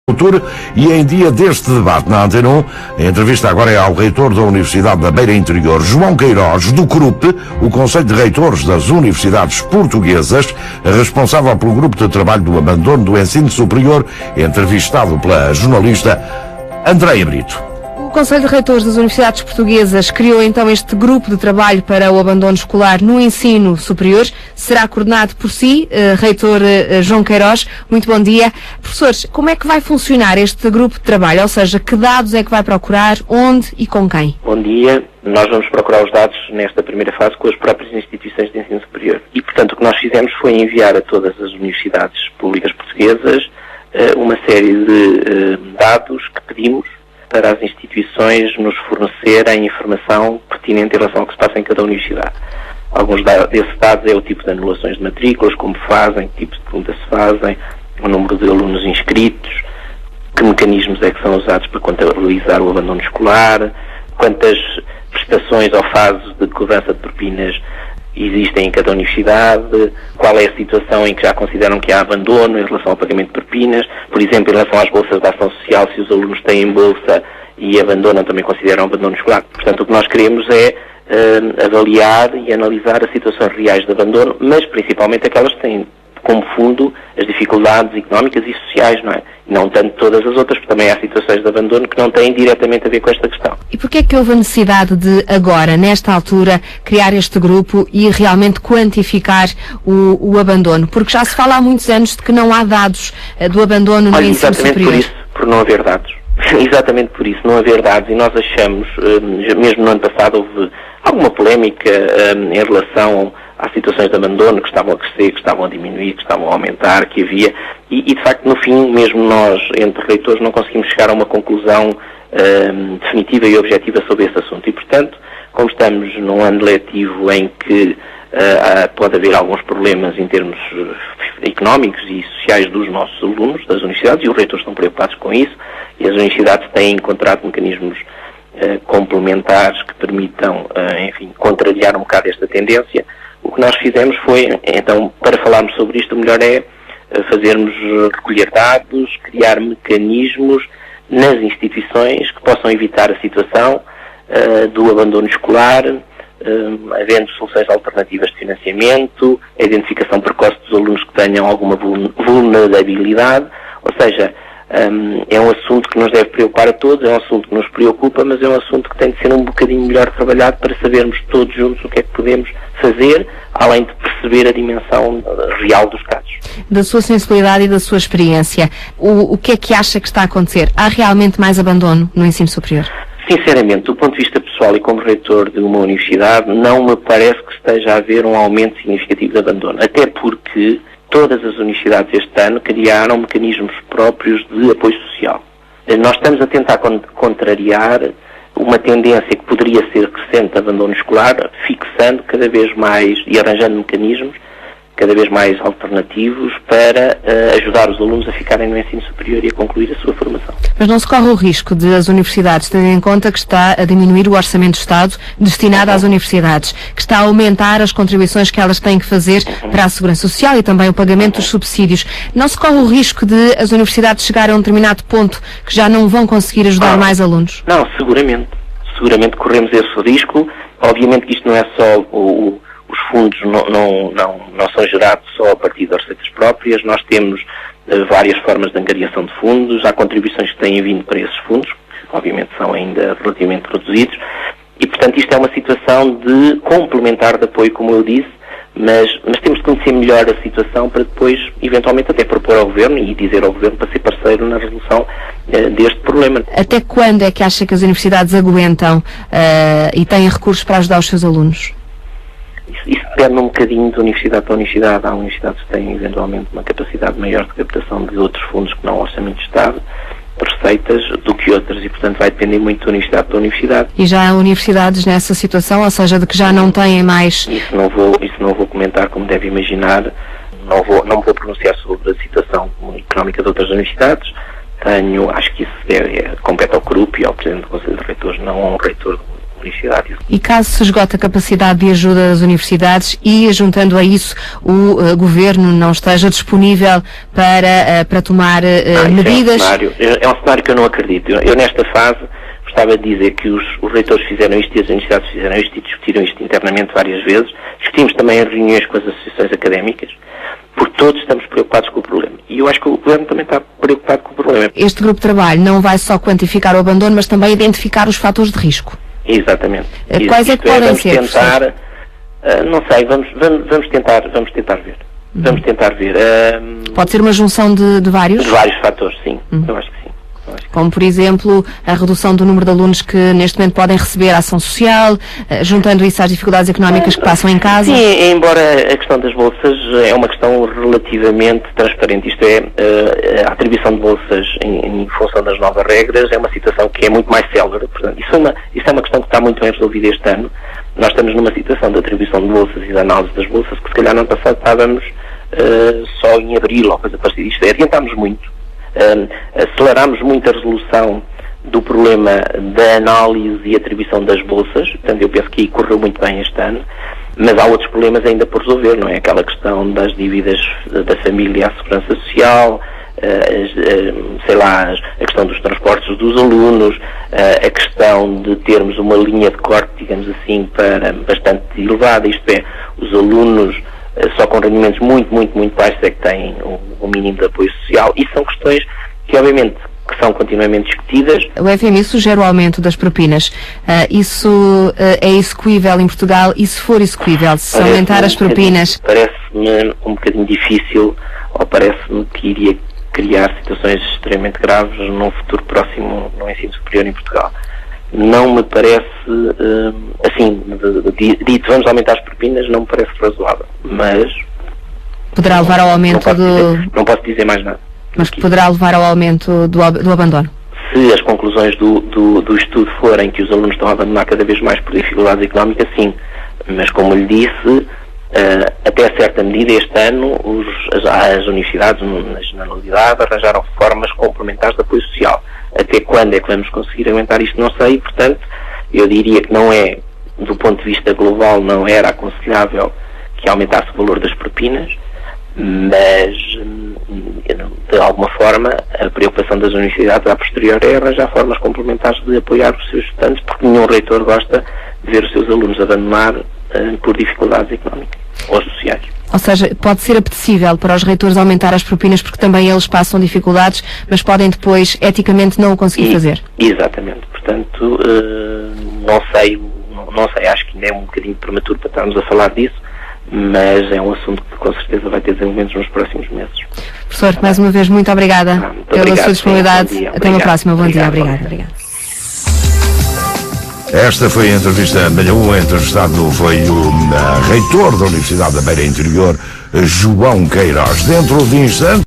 E em dia deste debate na Antena 1, a entrevista agora é ao reitor da Universidade da Beira Interior, João Queiroz, do CRUP, o Conselho de Reitores das Universidades Portuguesas, responsável pelo grupo de trabalho do abandono do ensino superior, entrevistado pela jornalista Andreia Brito. O Conselho de Reitores das Universidades Portuguesas criou então este grupo de trabalho para o abandono escolar no ensino superior. Será coordenado por si, reitor João Queiroz. Muito bom dia. Professores, como é que vai funcionar este grupo de trabalho? Ou seja, que dados é que vai procurar, onde e com quem? Bom dia. Nós vamos procurar os dados nesta primeira fase com as próprias instituições de ensino superior. E, portanto, o que nós fizemos foi enviar a todas as universidades públicas portuguesas uma série de dados que pedimos para as instituições nos fornecerem informação pertinente em relação ao que se passa em cada universidade. Alguns desses dados é o tipo de anulações de matrículas, como fazem, que tipos de perguntas se fazem, o número de alunos inscritos, que mecanismos é que são usados para contabilizar o abandono escolar, quantas prestações ou fases de cobrança de propinas existem em cada universidade, qual é a situação em que já consideram que há abandono em relação ao pagamento de propinas, por exemplo, em relação às bolsas de ação social, se os alunos têm bolsa e abandonam, também consideram abandono escolar. Portanto, o que nós queremos é avaliar e analisar as situações reais de abandono, mas principalmente aquelas que têm como fundo as dificuldades económicas e sociais, não é? Não tanto todas as outras, porque também há situações de abandono que não têm diretamente a ver com esta questão. E porquê é que houve a necessidade de, agora, nesta altura, criar este grupo e realmente quantificar o abandono? Porque já se fala há muitos anos de que não há dados do abandono no ensino superior. Exatamente por isso, por não haver dados. Exatamente por isso, não haver dados, e nós achamos, mesmo no ano passado houve alguma polémica em relação às situações de abandono que estavam a crescer, que estavam a diminuir, que estavam a aumentar, que havia, e de facto no fim, mesmo nós, entre reitores, não conseguimos chegar a uma conclusão definitiva e objetiva sobre esse assunto. E portanto, como estamos num ano letivo em que pode haver alguns problemas em termos económicos e sociais dos nossos alunos, das universidades, e os reitores estão preocupados com isso, e as universidades têm encontrado mecanismos complementares que permitam, enfim, contrariar um bocado esta tendência. O que nós fizemos foi, então, para falarmos sobre isto, o melhor é fazermos recolher dados, criar mecanismos nas instituições que possam evitar a situação do abandono escolar, havendo soluções alternativas de financiamento, a identificação precoce dos alunos que tenham alguma vulnerabilidade, ou seja, é um assunto que nos deve preocupar a todos, é um assunto que nos preocupa, mas é um assunto que tem de ser um bocadinho melhor trabalhado para sabermos todos juntos o que é que podemos fazer, além de perceber a dimensão real dos casos. Da sua sensibilidade e da sua experiência, o que é que acha que está a acontecer? Há realmente mais abandono no ensino superior? Sinceramente, do ponto de vista pessoal e como reitor de uma universidade, não me parece que esteja a haver um aumento significativo de abandono, até porque todas as universidades este ano criaram mecanismos próprios de apoio social. Nós estamos a tentar contrariar uma tendência que poderia ser crescente de abandono escolar, fixando cada vez mais e arranjando mecanismos cada vez mais alternativos para ajudar os alunos a ficarem no ensino superior e a concluir a sua formação. Mas não se corre o risco de as universidades terem em conta que está a diminuir o orçamento do Estado destinado às universidades, que está a aumentar as contribuições que elas têm que fazer para a segurança social e também o pagamento dos subsídios. Não se corre o risco de as universidades chegarem a um determinado ponto que já não vão conseguir ajudar mais alunos? Não, seguramente. Seguramente corremos esse risco. Obviamente que isto não é só os fundos não são gerados só a partir das receitas próprias. Nós temos várias formas de angariação de fundos, há contribuições que têm vindo para esses fundos, obviamente são ainda relativamente reduzidos, e portanto isto é uma situação de complementar de apoio, como eu disse, mas temos de conhecer melhor a situação para depois, eventualmente, até propor ao Governo e dizer ao Governo para ser parceiro na resolução deste problema. Até quando é que acha que as universidades aguentam e têm recursos para ajudar os seus alunos? Isso depende um bocadinho de universidade para universidade. Há universidades que têm eventualmente uma capacidade maior de captação de outros fundos que não o Orçamento de Estado, receitas, do que outras, e portanto vai depender muito de universidade para universidade. E já há universidades nessa situação, ou seja, de que já não têm mais... Isso não vou comentar, como deve imaginar. Não me vou pronunciar sobre a situação económica de outras universidades. Acho que isso compete ao CRUP e ao Presidente do Conselho de Reitores, não a um reitor de universidade. E caso se esgote a capacidade de ajuda das universidades e, juntando a isso, o Governo não esteja disponível para tomar medidas... É um cenário que eu não acredito. Eu nesta fase, gostava de dizer que os reitores fizeram isto e as universidades fizeram isto e discutiram isto internamente várias vezes. Discutimos também em reuniões com as associações académicas, porque todos estamos preocupados com o problema. E eu acho que o Governo também está preocupado com o problema. Este grupo de trabalho não vai só quantificar o abandono, mas também identificar os fatores de risco. Exatamente. Quais é que podem ser? Vamos tentar, não sei, vamos tentar ver. Vamos tentar ver. Pode ser uma junção de vários? De vários fatores, sim. Eu acho que sim. Como, por exemplo, a redução do número de alunos que neste momento podem receber a ação social, juntando isso às dificuldades económicas que passam em casa? Sim, embora a questão das bolsas é uma questão relativamente transparente, isto é, a atribuição de bolsas em função das novas regras é uma situação que é muito mais célere, portanto, isso é uma questão que está muito bem resolvida este ano. Nós estamos numa situação de atribuição de bolsas e de análise das bolsas que se calhar no ano passado estávamos só em abril ou coisa parecida, isto é, adiantámos muito. Acelerámos muito a resolução do problema da análise e atribuição das bolsas, portanto eu penso que aí correu muito bem este ano, mas há outros problemas ainda por resolver, não é? Aquela questão das dívidas da família à segurança social, a questão dos transportes dos alunos, a questão de termos uma linha de corte, digamos assim, para bastante elevada, isto é, os alunos só com rendimentos muito baixos é que têm o mínimo de apoio social. E são questões que, obviamente, que são continuamente discutidas. O FMI sugere o aumento das propinas. Isso é execuível em Portugal? E se for execuível, se aumentar as propinas? Parece-me um bocadinho difícil, ou parece-me que iria criar situações extremamente graves num futuro próximo no ensino superior em Portugal. Não me parece, dito vamos aumentar as propinas, não me parece razoável, mas... Poderá levar ao aumento não posso dizer mais nada. Mas poderá levar ao aumento do abandono? Se as conclusões do estudo forem que os alunos estão a abandonar cada vez mais por dificuldades económicas, sim. Mas como lhe disse, até certa medida este ano as universidades, na generalidade, arranjaram formas complementares de apoio social. Até quando é que vamos conseguir aumentar isto, não sei, portanto, eu diria que não é, do ponto de vista global, não era aconselhável que aumentasse o valor das propinas, mas, de alguma forma, a preocupação das universidades a posterior é arranjar formas complementares de apoiar os seus estudantes, porque nenhum reitor gosta de ver os seus alunos abandonar por dificuldades económicas ou sociais. Ou seja, pode ser apetecível para os reitores aumentar as propinas porque também eles passam dificuldades, mas podem depois, eticamente, não o conseguir fazer. Exatamente. Portanto, não sei, acho que ainda é um bocadinho prematuro para estarmos a falar disso, mas é um assunto que com certeza vai ter desenvolvimentos nos próximos meses. Professor, mais uma vez, muito obrigada pela sua disponibilidade. Até uma próxima. Bom dia. Obrigada. Esta foi a entrevista, o entrevistado foi o reitor da Universidade da Beira Interior, João Queiroz. Dentro de instantes.